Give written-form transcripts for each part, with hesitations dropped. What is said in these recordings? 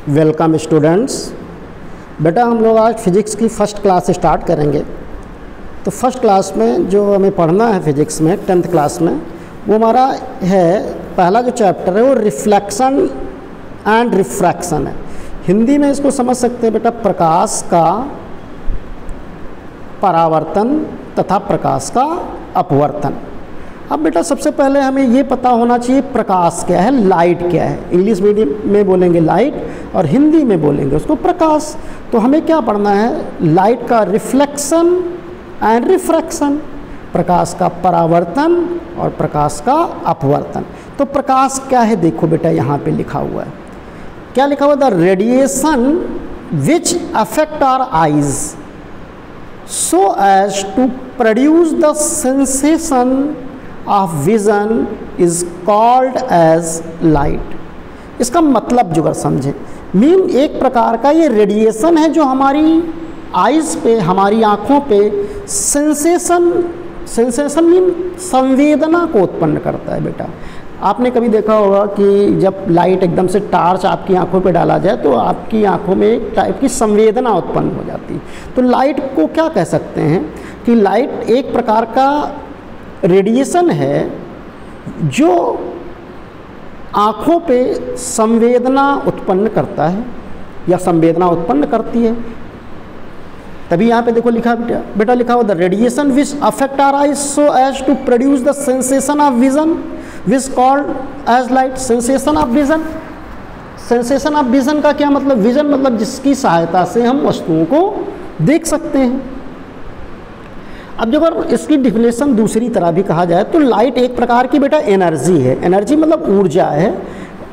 Welcome students. बेटा हम लोग आज फिज़िक्स की फ़र्स्ट क्लास स्टार्ट करेंगे। तो फर्स्ट क्लास में जो हमें पढ़ना है फिज़िक्स में 10th क्लास में, वो हमारा है पहला जो चैप्टर है वो रिफ्लेक्शन एंड रिफ्रैक्शन है। हिंदी में इसको समझ सकते हैं बेटा प्रकाश का परावर्तन तथा प्रकाश का अपवर्तन। अब बेटा सबसे पहले हमें ये पता होना चाहिए प्रकाश क्या है, लाइट क्या है। इंग्लिश मीडियम में बोलेंगे लाइट और हिंदी में बोलेंगे उसको प्रकाश। तो हमें क्या पढ़ना है, लाइट का रिफ्लेक्शन एंड रिफ्रैक्शन, प्रकाश का परावर्तन और प्रकाश का अपवर्तन। तो प्रकाश क्या है, देखो बेटा यहाँ पे लिखा हुआ है, क्या लिखा हुआ है, the radiation which affect our eyes so as to produce the sensation of vision is called as light। इसका मतलब जो अगर समझें, मीन एक प्रकार का ये रेडिएशन है जो हमारी आइज़ पे, हमारी आँखों पे सेंसेशन मीन संवेदना को उत्पन्न करता है। बेटा आपने कभी देखा होगा कि जब लाइट एकदम से टार्च आपकी आंखों पे डाला जाए तो आपकी आंखों में एक टाइप की संवेदना उत्पन्न हो जाती है। तो लाइट को क्या कह सकते हैं कि लाइट एक प्रकार का रेडिएशन है जो आंखों पे संवेदना उत्पन्न करता है या संवेदना उत्पन्न करती है। तभी यहाँ पे देखो लिखा बेटा लिखा हुआ the radiation which affect our eyes so as to produce the sensation of vision which called as light. Sensation of vision, sensation of vision का क्या मतलब, विजन मतलब जिसकी सहायता से हम वस्तुओं को देख सकते हैं। अब जब अगर इसकी डिफिनेशन दूसरी तरह भी कहा जाए तो लाइट एक प्रकार की बेटा एनर्जी है। एनर्जी मतलब ऊर्जा है।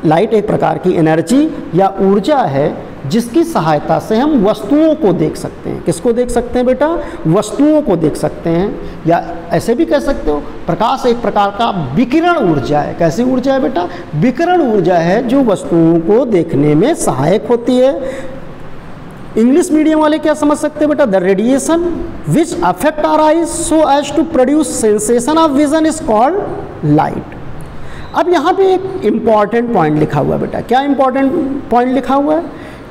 लाइट एक प्रकार की एनर्जी या ऊर्जा है जिसकी सहायता से हम वस्तुओं को देख सकते हैं। किसको देख सकते हैं बेटा, वस्तुओं को देख सकते हैं। या ऐसे भी कह सकते हो प्रकाश एक प्रकार का विकिरण ऊर्जा है। कैसी ऊर्जा है बेटा, विकिरण ऊर्जा है जो वस्तुओं को देखने में सहायक होती है। इंग्लिश मीडियम वाले क्या समझ सकते हैं बेटा, the radiation which affect our eyes so as to produce sensation of vision is called light. अब यहाँ पे एक इम्पॉर्टेंट पॉइंट लिखा हुआ है बेटा। क्या इम्पॉर्टेंट पॉइंट लिखा हुआ है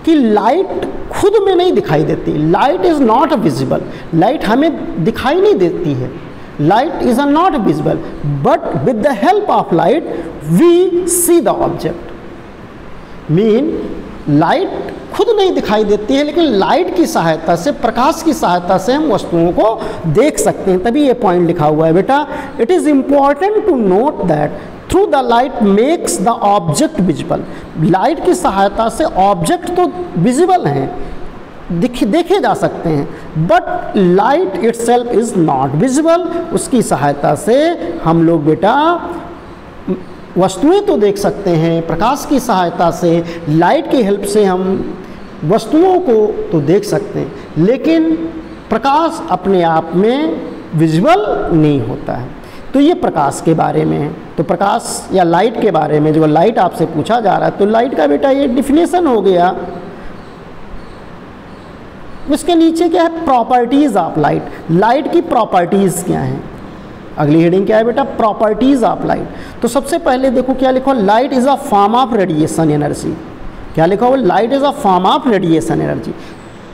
कि लाइट खुद में नहीं दिखाई देती। Light is not visible. Light हमें दिखाई नहीं देती है। Light is not visible but with the help of light we see the object. Mean light खुद नहीं दिखाई देती है लेकिन लाइट की सहायता से, प्रकाश की सहायता से हम वस्तुओं को देख सकते हैं। तभी ये पॉइंट लिखा हुआ है बेटा, it is important to note that through the light makes the object visible. Light की सहायता से ऑब्जेक्ट तो विजिबल हैं, देखे जा सकते हैं, but light itself is not visible. उसकी सहायता से हम लोग बेटा वस्तुएं तो देख सकते हैं, प्रकाश की सहायता से, लाइट की हेल्प से हम वस्तुओं को तो देख सकते हैं, लेकिन प्रकाश अपने आप में विजिबल नहीं होता है। तो ये प्रकाश के बारे में है। तो प्रकाश या लाइट के बारे में, जो लाइट आपसे पूछा जा रहा है, तो लाइट का बेटा ये डिफिनेशन हो गया। उसके नीचे क्या है, प्रॉपर्टीज़ ऑफ लाइट। लाइट की प्रॉपर्टीज़ क्या हैं, अगली हेडिंग क्या है बेटा, प्रॉपर्टीज़ ऑफ लाइट। तो सबसे पहले देखो क्या लिखा, light is a form of radiation energy. क्या लिखा हुआ, light is a form of radiation energy.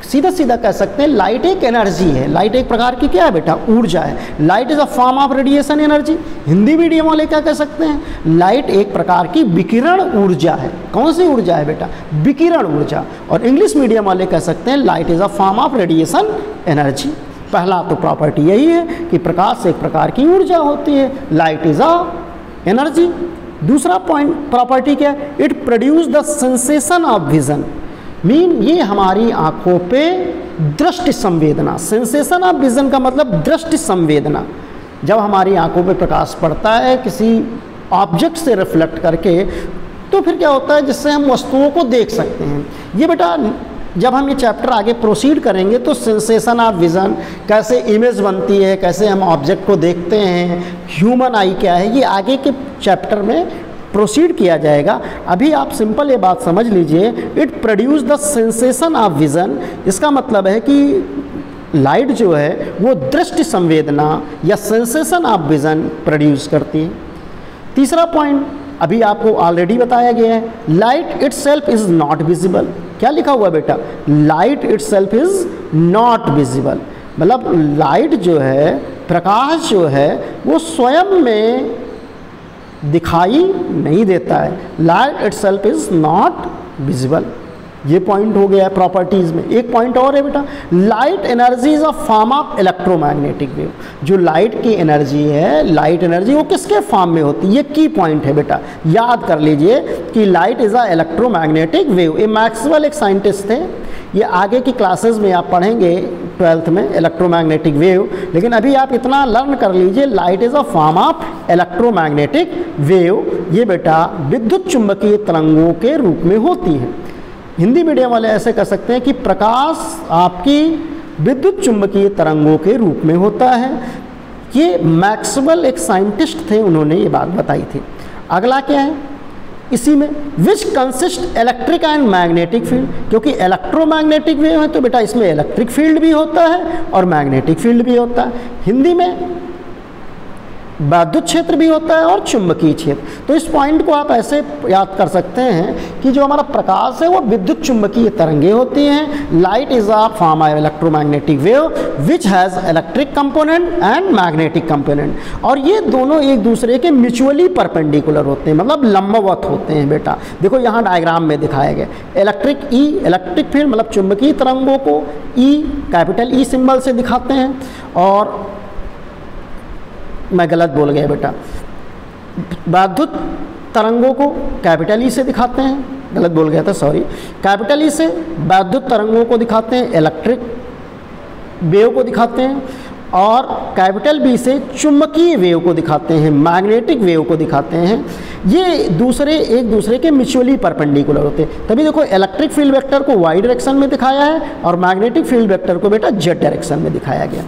सीधा सीधा कह सकते हैं लाइट एक एनर्जी है। लाइट एक प्रकार की क्या है बेटा, ऊर्जा है। Light is a form of radiation energy. Hindi medium वाले क्या कह सकते हैं, लाइट एक प्रकार की विकिरण ऊर्जा है। कौन सी ऊर्जा है बेटा, विकिरण ऊर्जा। और इंग्लिश मीडियम वाले कह सकते हैं light is a form of radiation energy. पहला तो प्रॉपर्टी यही है कि प्रकाश एक प्रकार की ऊर्जा होती है, लाइट इज़ अ एनर्जी। दूसरा पॉइंट प्रॉपर्टी क्या है, it produce the sensation of vision. Mean ये हमारी आँखों पे दृष्टि संवेदना, सेंसेशन ऑफ विजन का मतलब दृष्टि संवेदना। जब हमारी आँखों पे प्रकाश पड़ता है किसी ऑब्जेक्ट से रिफ्लेक्ट करके, तो फिर क्या होता है, जिससे हम वस्तुओं को देख सकते हैं। ये बेटा जब हम ये चैप्टर आगे प्रोसीड करेंगे तो सेंसेशन ऑफ विज़न, कैसे इमेज बनती है, कैसे हम ऑब्जेक्ट को देखते हैं, ह्यूमन आई क्या है, ये आगे के चैप्टर में प्रोसीड किया जाएगा। अभी आप सिंपल ये बात समझ लीजिए, it produce the sensation of vision. इसका मतलब है कि लाइट जो है वो दृष्टि संवेदना या सेंसेशन ऑफ विज़न प्रोड्यूस करती है। तीसरा पॉइंट अभी आपको ऑलरेडी बताया गया है, light itself is not visible. क्या लिखा हुआ बेटा? Light itself is not visible, मतलब लाइट जो है, प्रकाश जो है, वो स्वयं में दिखाई नहीं देता है। Light itself is not visible, ये पॉइंट हो गया है प्रॉपर्टीज़ में। एक पॉइंट और है बेटा, light energy is a form of electromagnetic wave. जो लाइट की एनर्जी है, लाइट एनर्जी वो किसके फॉर्म में होती है? ये की पॉइंट है बेटा, याद कर लीजिए कि light is a electromagnetic wave. ये मैक्सवेल एक साइंटिस्ट थे, ये आगे की क्लासेस में आप पढ़ेंगे 12th में इलेक्ट्रोमैग्नेटिक वेव, लेकिन अभी आप इतना लर्न कर लीजिए, light is a form of electromagnetic wave. ये बेटा विद्युत चुंबकीय तरंगों के रूप में होती है। हिंदी मीडियम वाले ऐसे कर सकते हैं कि प्रकाश आपकी विद्युत चुंबकीय तरंगों के रूप में होता है। ये मैक्सवेल एक साइंटिस्ट थे, उन्होंने ये बात बताई थी। अगला क्या है इसी में, which consist electric and magnetic field, क्योंकि इलेक्ट्रोमैग्नेटिक वेव है तो बेटा इसमें इलेक्ट्रिक फील्ड भी होता है और मैग्नेटिक फील्ड भी होता है। हिंदी में विद्युत क्षेत्र भी होता है और चुंबकीय क्षेत्र। तो इस पॉइंट को आप ऐसे याद कर सकते हैं कि जो हमारा प्रकाश है वो विद्युत चुंबकीय तरंगे होती हैं। Light is a form of electromagnetic wave which has electric component and magnetic component, और ये दोनों एक दूसरे के म्यूचुअली परपेंडिकुलर होते हैं, मतलब लंबवत होते हैं बेटा। देखो यहाँ डायग्राम में दिखाया गया, इलेक्ट्रिक ई, इलेक्ट्रिक फील्ड मतलब चुंबकीय तरंगों को ई, कैपिटल ई सिंबल से दिखाते हैं, और मैं गलत बोल गया बेटा, विद्युत तरंगों को कैपिटल ई से दिखाते हैं, गलत बोल गया था सॉरी, कैपिटल ई से विद्युत तरंगों को दिखाते हैं, इलेक्ट्रिक वेव को दिखाते हैं, और कैपिटल बी से चुंबकीय वेव को दिखाते हैं, मैग्नेटिक वेव को दिखाते हैं। ये एक दूसरे के म्यूचुअली परपेंडिकुलर होते हैं। तभी देखो इलेक्ट्रिक फील्ड वेक्टर को वाई डायरेक्शन में दिखाया है और मैग्नेटिक फील्ड वेक्टर को बेटा जेड डायरेक्शन में दिखाया गया।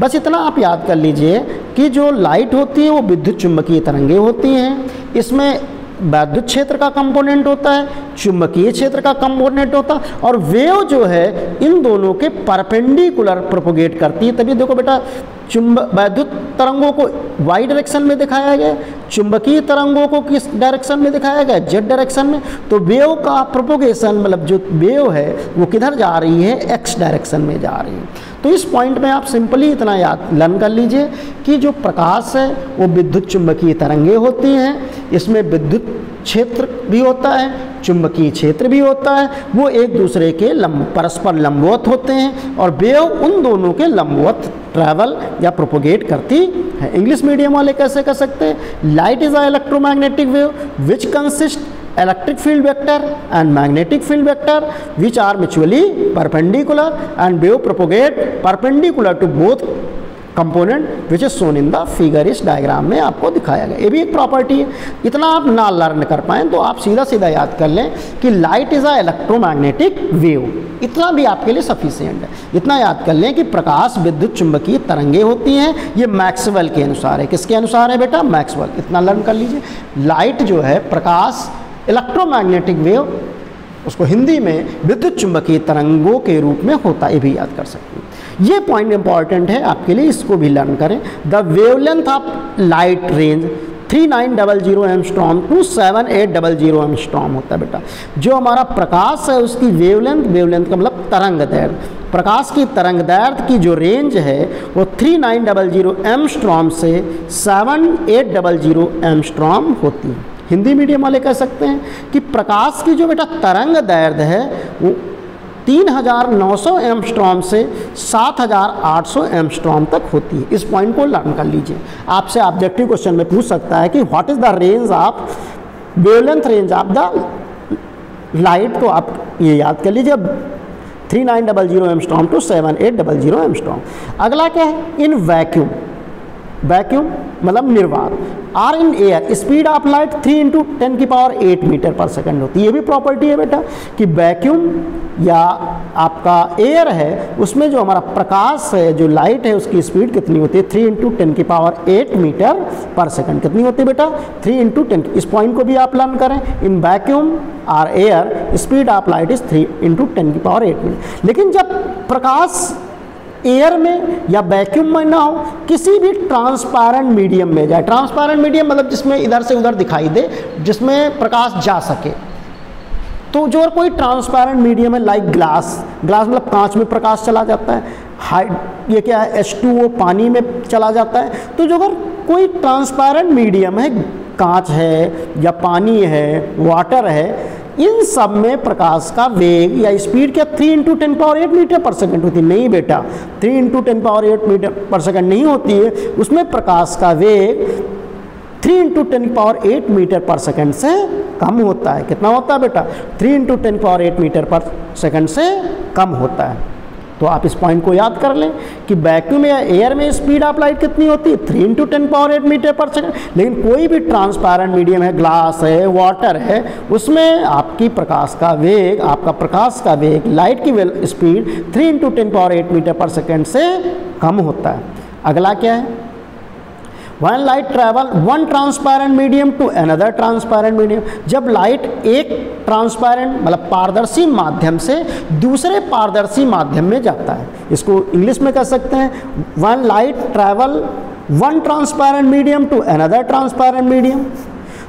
बस इतना आप याद कर लीजिए कि जो लाइट होती है वो विद्युत चुंबकीय तरंगे होती हैं। इसमें विद्युत क्षेत्र का कंपोनेंट होता है, चुंबकीय क्षेत्र का कंपोनेंट होता है, और वेव जो है इन दोनों के परपेंडिकुलर प्रोपोगेट करती है। तभी देखो बेटा विद्युत तरंगों को वाई डायरेक्शन में दिखाया गया, चुंबकीय तरंगों को किस डायरेक्शन में दिखाया गया? जेड डायरेक्शन में। तो वेव का प्रोपोगेशन मतलब जो वेव है वो किधर जा रही है? एक्स डायरेक्शन में जा रही है। तो इस पॉइंट में आप सिंपली इतना याद लर्न कर लीजिए कि जो प्रकाश है वो विद्युत चुंबकीय तरंगे होती हैं, इसमें विद्युत क्षेत्र भी होता है, चुंबकीय क्षेत्र भी होता है, वो एक दूसरे के परस्पर लंबवत होते हैं, और वेव उन दोनों के लंबवत ट्रैवल या प्रोपोगेट करती है। इंग्लिश मीडियम वाले कैसे कर सकते हैं? Light is a electromagnetic wave which consist electric field vector and magnetic field vector which are mutually perpendicular and wave propagate perpendicular to both component which is shown in the figure। इस diagram में आपको दिखाया गया, ये भी एक property है। इतना आप ना लर्न कर पाएँ तो आप सीधा सीधा याद कर लें कि light is a electromagnetic wave, इतना भी आपके लिए सफिशिएंट है। इतना याद कर लें कि प्रकाश विद्युत चुंबकीय तरंगे होती हैं, ये मैक्सवेल के अनुसार है। किसके अनुसार है बेटा? मैक्सवेल। इतना लर्न कर लीजिए। लाइट जो है प्रकाश इलेक्ट्रोमैग्नेटिक वेव, उसको हिंदी में विद्युत चुंबकीय तरंगों के रूप में होता है, ये भी याद कर सकते हैं। ये पॉइंट इंपॉर्टेंट है आपके लिए, इसको भी लर्न करें। The wavelength of light range 3900 angstrom to 7800 angstrom होता है बेटा। जो हमारा प्रकाश है उसकी वेवलेंथ का मतलब तरंग दैर्घ्य, प्रकाश की तरंग दैर्घ्य की जो रेंज है वो 3900 एंगस्ट्रॉम से 7800 एंगस्ट्रॉम होती है। हिंदी मीडियम वाले कह सकते हैं कि प्रकाश की जो बेटा तरंग दैर्घ्य है वो 3900 एंगस्ट्रॉम से 7800 एंगस्ट्रॉम तक होती है। इस पॉइंट को लर्न कर लीजिए। आपसे ऑब्जेक्टिव क्वेश्चन में पूछ सकता है कि what is the range of wavelength range of the light, तो आप ये याद कर लीजिए 3900 एंगस्ट्रॉम टू 7800 एंगस्ट्रॉम। अगला क्या है? इन वैक्यूम, वैक्यूम मतलब निर्वात, or in air speed of light 3 × 10⁸ meter per second होती है। ये भी प्रॉपर्टी है बेटा कि वैक्यूम या आपका एयर है उसमें जो हमारा प्रकाश है, जो लाइट है, उसकी स्पीड कितनी होती है? 3 × 10⁸ मीटर पर सेकंड। कितनी होती है बेटा? 3 × 10। इस पॉइंट को भी आप लर्न करें। In vacuum or air speed of light is 3 × 10⁸ meter. लेकिन जब प्रकाश एयर में या वैक्यूम में ना हो, किसी भी ट्रांसपेरेंट मीडियम में जाए। ट्रांसपेरेंट मीडियम मतलब जिसमें इधर से उधर दिखाई दे, जिसमें प्रकाश जा सके। तो जो कोई ट्रांसपेरेंट मीडियम है लाइक ग्लास, ग्लास मतलब कांच में प्रकाश चला जाता है, ये क्या है H2O पानी में चला जाता है। तो जो अगर कोई ट्रांसपेरेंट मीडियम है, कांच है या पानी है, वाटर है, इन सब में प्रकाश का वेग या स्पीड क्या 3 × 10⁸ मीटर पर सेकंड होती है? नहीं बेटा, 3 × 10⁸ मीटर पर सेकंड नहीं होती है। उसमें प्रकाश का वेग 3 × 10⁸ मीटर पर सेकंड से कम होता है। कितना होता है बेटा? 3 × 10⁸ मीटर पर सेकंड से कम होता है। तो आप इस पॉइंट को याद कर लें कि वैक्यूम या एयर में स्पीड ऑफ लाइट कितनी होती है? 3 × 10⁸ मीटर पर सेकंड। लेकिन कोई भी ट्रांसपेरेंट मीडियम है, ग्लास है, वाटर है, उसमें आपकी प्रकाश का वेग, आपका प्रकाश का वेग, लाइट की स्पीड 3 × 10⁸ मीटर पर सेकंड से कम होता है। अगला क्या है? When light travel one transparent medium to another transparent medium, जब लाइट एक ट्रांसपेरेंट मतलब पारदर्शी माध्यम से दूसरे पारदर्शी माध्यम में जाता है, इसको इंग्लिश में कह सकते हैं when light travel one transparent medium to another transparent medium,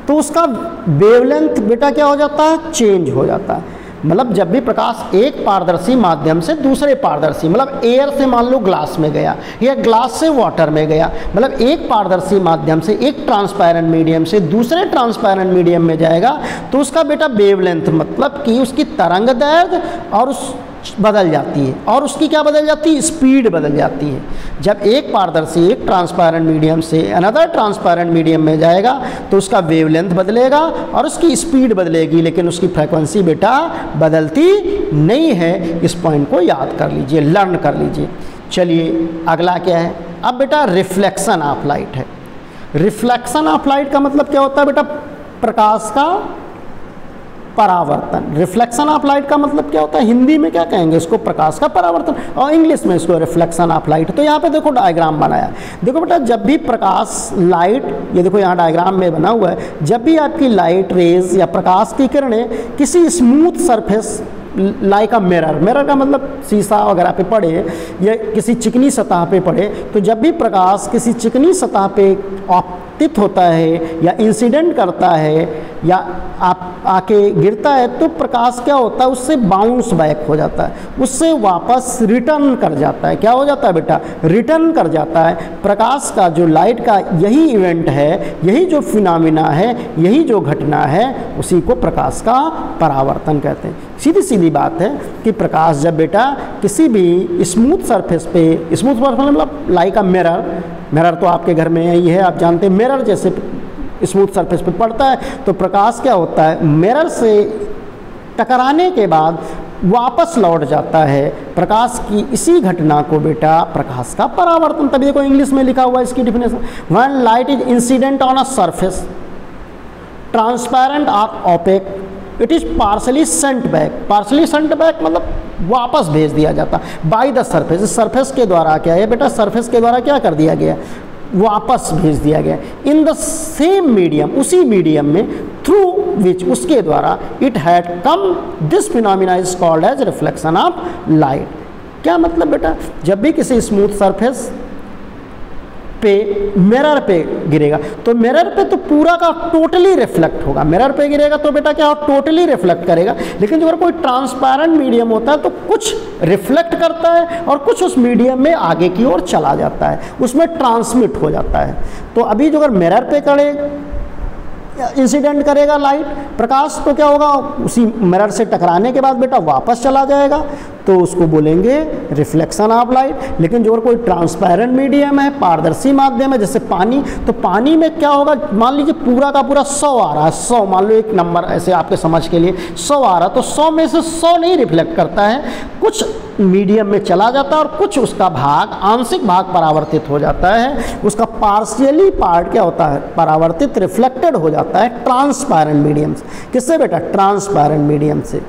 तो उसका वेवलेंथ बेटा क्या हो जाता है? चेंज हो जाता है। मतलब जब भी प्रकाश एक पारदर्शी माध्यम से दूसरे पारदर्शी, मतलब एयर से मान लो ग्लास में गया या ग्लास से वाटर में गया, मतलब एक पारदर्शी माध्यम से एक ट्रांसपेरेंट मीडियम से दूसरे ट्रांसपेरेंट मीडियम में जाएगा, तो उसका बेटा वेवलेंथ मतलब कि उसकी तरंग दैर्घ्य और उस बदल जाती है, और उसकी क्या बदल जाती है? स्पीड बदल जाती है। जब एक पारदर्शी एक ट्रांसपेरेंट मीडियम से अनदर ट्रांसपेरेंट मीडियम में जाएगा तो उसका वेवलेंथ बदलेगा और उसकी स्पीड बदलेगी, लेकिन उसकी फ्रीक्वेंसी बेटा बदलती नहीं है। इस पॉइंट को याद कर लीजिए, लर्न कर लीजिए। चलिए अगला क्या है? अब बेटा रिफ्लेक्शन ऑफ लाइट है। रिफ्लेक्शन ऑफ लाइट का मतलब क्या होता है बेटा? प्रकाश का परावर्तन। रिफ्लेक्शन ऑफ लाइट का मतलब क्या होता है? हिंदी में क्या कहेंगे इसको? प्रकाश का परावर्तन, और इंग्लिश में इसको रिफ्लेक्शन ऑफ लाइट। तो यहाँ पे देखो डायग्राम बनाया, देखो बेटा जब भी प्रकाश लाइट, ये देखो यहाँ डायग्राम में बना हुआ है, जब भी आपकी लाइट रेज या प्रकाश की किरणें किसी smooth surface like a mirror, mirror का मतलब शीशा वगैरह पे पड़े या किसी चिकनी सतह पे पड़े, तो जब भी प्रकाश किसी चिकनी सतह पे आपतित होता है या इंसिडेंट करता है या आप आके गिरता है, तो प्रकाश क्या होता है? उससे बाउंस बैक हो जाता है, उससे वापस रिटर्न कर जाता है। क्या हो जाता है बेटा? रिटर्न कर जाता है। प्रकाश का जो लाइट का यही इवेंट है, यही जो फिनोमिना है, यही जो घटना है, उसी को प्रकाश का परावर्तन कहते हैं। सीधी सीधी बात है कि प्रकाश जब बेटा किसी भी स्मूथ सरफेस पे, स्मूथ सरफेस मतलब लाइक अ मिरर, मिरर तो आपके घर में ही है, आप जानते हैं, मिरर जैसे स्मूथ सरफेस पे पड़ता है, तो प्रकाश क्या होता है? मिरर से टकराने के बाद वापस लौट जाता है। प्रकाश की इसी घटना को बेटा प्रकाश का परावर्तन, तभी देखो इंग्लिश में लिखा हुआ है इसकी definition, when light is incident on a surface transparent और opaque, it is partially sent back. Partially sent back मतलब वापस भेज दिया जाता बाय द सरफेस। सरफेस के द्वारा क्या है बेटा? सरफेस के द्वारा क्या कर दिया गया? वापस भेज दिया गया। इन द सेम मीडियम, उसी मीडियम में, थ्रू विच, उसके द्वारा, it had come, this phenomena is called as reflection of light. क्या मतलब बेटा? जब भी किसी स्मूथ सरफेस पे मिरर पे गिरेगा तो मिरर पे तो पूरा का टोटली रिफ्लेक्ट होगा। मिरर पे गिरेगा तो बेटा क्या हो? टोटली रिफ्लेक्ट करेगा। लेकिन जो अगर कोई ट्रांसपेरेंट मीडियम होता है तो कुछ रिफ्लेक्ट करता है और कुछ उस मीडियम में आगे की ओर चला जाता है, उसमें ट्रांसमिट हो जाता है। तो अभी जो अगर मिरर पे करे इंसिडेंट करेगा लाइट, प्रकाश, तो क्या होगा? उसी मिरर से टकराने के बाद बेटा वापस चला जाएगा, तो उसको बोलेंगे रिफ्लेक्शन ऑफ लाइट। लेकिन जो कोई ट्रांसपेरेंट मीडियम है, पारदर्शी माध्यम है, जैसे पानी, तो पानी में क्या होगा? मान लीजिए पूरा का पूरा 100 आ रहा है, 100 मान लो एक नंबर ऐसे आपके समझ के लिए 100 आ रहा, तो 100 में से 100 नहीं रिफ्लेक्ट करता है, कुछ मीडियम में चला जाता है और कुछ उसका भाग, आंशिक भाग परावर्तित हो जाता है। उसका पार्शियली पार्ट क्या होता है? परावर्तित, रिफ्लेक्टेड हो जाता है ट्रांसपेरेंट मीडियम से। किससे बेटा? ट्रांसपेरेंट मीडियम से।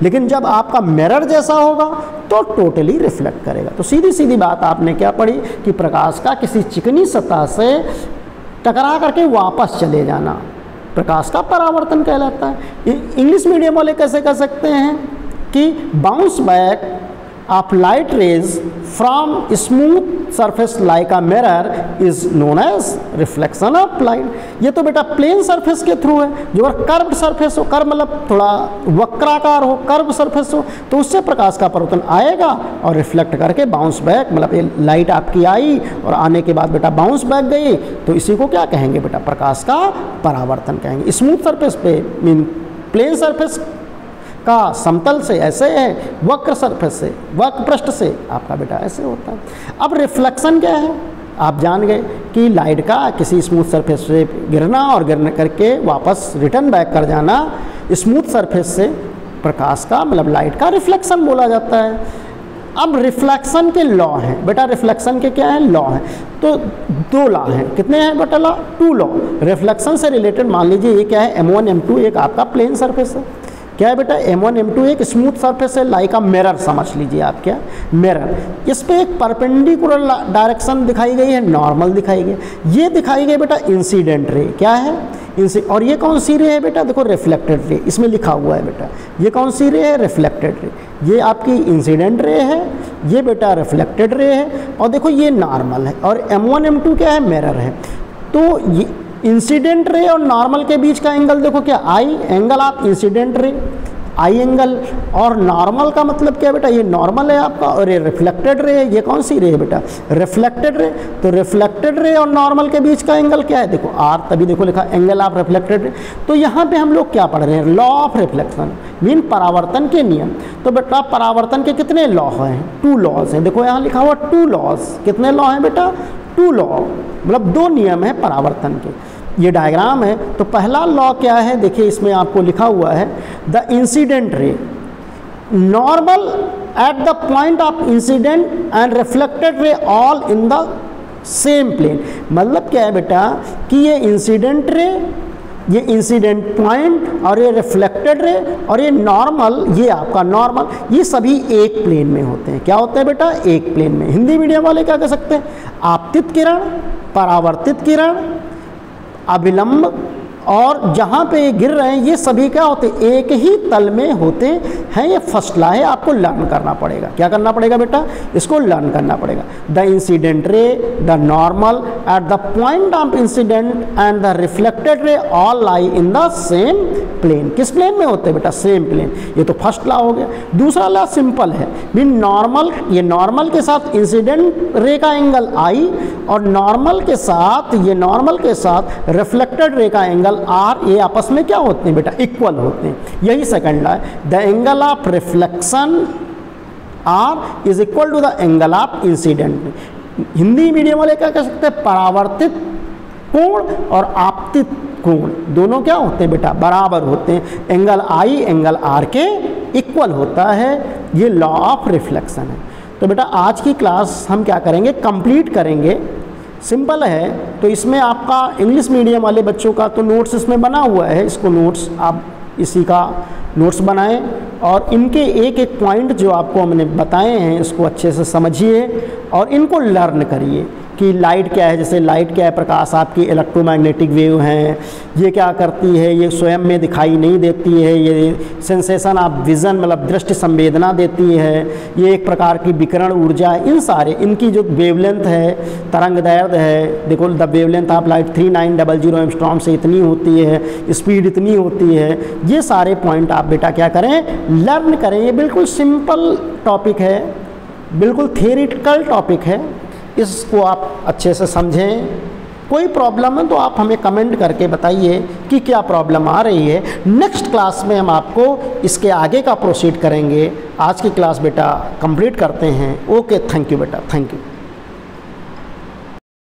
लेकिन जब आपका मिरर जैसा होगा तो टोटली रिफ्लेक्ट करेगा। तो सीधी सीधी बात आपने क्या पढ़ी कि प्रकाश का किसी चिकनी सतह से टकरा करके वापस चले जाना प्रकाश का परावर्तन कहलाता है। इंग्लिश मीडियम वाले कैसे कह सकते हैं कि bounce back of light rays from smooth surface like a mirror is known as reflection of light. ये तो बेटा प्लेन सरफेस के थ्रू है। जो अगर कर्व्ड सरफेस हो, कर्व मतलब थोड़ा वक्राकार हो, कर्व सरफेस हो, तो उससे प्रकाश का परावर्तन आएगा और रिफ्लेक्ट करके बाउंस बैक, मतलब ये लाइट आपकी आई और आने के बाद बेटा बाउंस बैक गई, तो इसी को क्या कहेंगे बेटा, प्रकाश का परावर्तन कहेंगे। स्मूथ सरफेस पे मीन प्लेन सरफेस का समतल से ऐसे है, वक्र सरफेस से, वक्र पृष्ठ से आपका बेटा ऐसे होता है। अब रिफ्लेक्शन क्या है, आप जान गए कि लाइट का किसी स्मूथ सरफेस से गिरना और गिरने करके वापस रिटर्न बैक कर जाना, स्मूथ सरफेस से प्रकाश का मतलब लाइट का रिफ्लेक्शन बोला जाता है। अब रिफ्लेक्शन के लॉ हैं बेटा, रिफ्लेक्शन के क्या हैं, लॉ हैं। तो दो लॉ हैं, कितने हैं बेटा लॉ, 2 लॉ। रिफ्लेक्शन से रिलेटेड मान लीजिए ये क्या है, M1 M2 एक आपका प्लेन सरफेस है, क्या है बेटा M1 M2 एक स्मूथ सरफेस है, लाइक अ मिरर समझ लीजिए आप, क्या मिरर। इस पे एक परपेंडिकुलर डायरेक्शन दिखाई गई है, नॉर्मल दिखाई गई, ये दिखाई गई बेटा इंसिडेंट रे, क्या है और ये कौन सी रे है बेटा, देखो रिफ्लेक्टेड रे, इसमें लिखा हुआ है बेटा, ये कौन सी रे है, रिफ्लेक्टेड रे। ये आपकी इंसिडेंट रे है, ये बेटा रिफ्लेक्टेड रे है, और देखो ये नॉर्मल है, और M1 M2 क्या है, मिरर है। तो ये इंसिडेंट रे और नॉर्मल के बीच का एंगल देखो क्या, आई angle of incident ray, I angle, और नॉर्मल का मतलब क्या बेटा, ये नॉर्मल है आपका, और ये रिफ्लेक्टेड रे है, ये कौन सी रे है बेटा, रिफ्लेक्टेड रे। तो रिफ्लेक्टेड रे और नॉर्मल के बीच का एंगल क्या है, देखो आर, तभी देखो लिखा एंगल ऑफ रिफ्लेक्टेड रे। तो यहाँ पे हम लोग क्या पढ़ रहे हैं, लॉ ऑफ रिफ्लेक्शन मीन परावर्तन के नियम। तो बेटा परावर्तन के कितने लॉ हैं, 2 लॉज हैं, देखो यहाँ लिखा हुआ 2 लॉज, कितने लॉ हैं बेटा, 2 लॉ, मतलब 2 नियम है परावर्तन के। ये डायग्राम है, तो पहला लॉ क्या है, देखिए इसमें आपको लिखा हुआ है, the incident ray normal at the point of incident and reflected ray all in the same plane. मतलब क्या है बेटा कि ये इंसिडेंट रे, ये इंसिडेंट पॉइंट और ये रिफ्लेक्टेड रे और ये नॉर्मल, ये आपका नॉर्मल, ये सभी एक प्लेन में होते हैं। क्या होते हैं बेटा, एक प्लेन में। हिंदी मीडियम वाले क्या कह सकते हैं, आपतित किरण, परावर्तित किरण, अभिलंब, और जहाँ पे ये गिर रहे हैं ये सभी क्या होते हैं, एक ही तल में होते हैं। ये फर्स्ट लॉ है, आपको लर्न करना पड़ेगा। क्या करना पड़ेगा बेटा, इसको लर्न करना पड़ेगा। The incident ray, the normal at the point of incident and the reflected ray all lie in the same plane. किस प्लेन में होते हैं बेटा, सेम प्लेन। ये तो फर्स्ट लॉ हो गया। दूसरा लॉ सिंपल है, मीन नॉर्मल, ये नॉर्मल के साथ इंसिडेंट रे का एंगल आई, और नॉर्मल के साथ, ये नॉर्मल के साथ रिफ्लेक्टेड रे का एंगल आर, ये आपस में क्या होते हैं बेटा, इक्वल होते हैं। यही सेकंड लॉ है, the angle of reflection are is equal to the angle of incident. Hindi medium वाले क्या कह सकते हैं, परावर्तित कोण और आपतित कोण दोनों क्या होते हैं बेटा, बराबर होते हैं। एंगल आई एंगल आर के इक्वल होता है। ये लॉ ऑफ रिफ्लेक्शन है। तो बेटा आज की क्लास हम क्या करेंगे, कंप्लीट करेंगे। सिंपल है, तो इसमें आपका इंग्लिश मीडियम वाले बच्चों का तो नोट्स इसमें बना हुआ है, इसको नोट्स आप इसी का नोट्स बनाएं, और इनके एक एक पॉइंट जो आपको हमने बताए हैं इसको अच्छे से समझिए और इनको लर्न करिए कि लाइट क्या है। जैसे लाइट क्या है, प्रकाश आपकी इलेक्ट्रोमैग्नेटिक वेव हैं, ये क्या करती है, ये स्वयं में दिखाई नहीं देती है, ये सेंसेशन ऑफ विज़न मतलब दृष्टि संवेदना देती है, ये एक प्रकार की विकिरण ऊर्जा है। इन सारे इनकी जो वेवलेंथ है, तरंग दैर्ध्य है, देखो the wavelength of light 3900 angstrom से इतनी होती है, स्पीड इतनी होती है। ये सारे पॉइंट आप बेटा क्या करें, लर्न करें। ये बिल्कुल सिंपल टॉपिक है, बिल्कुल थियरिटिकल टॉपिक है, इसको आप अच्छे से समझें। कोई प्रॉब्लम है तो आप हमें कमेंट करके बताइए कि क्या प्रॉब्लम आ रही है। नेक्स्ट क्लास में हम आपको इसके आगे का प्रोसीड करेंगे। आज की क्लास बेटा कंप्लीट करते हैं। ओके, थैंक यू बेटा, थैंक यू।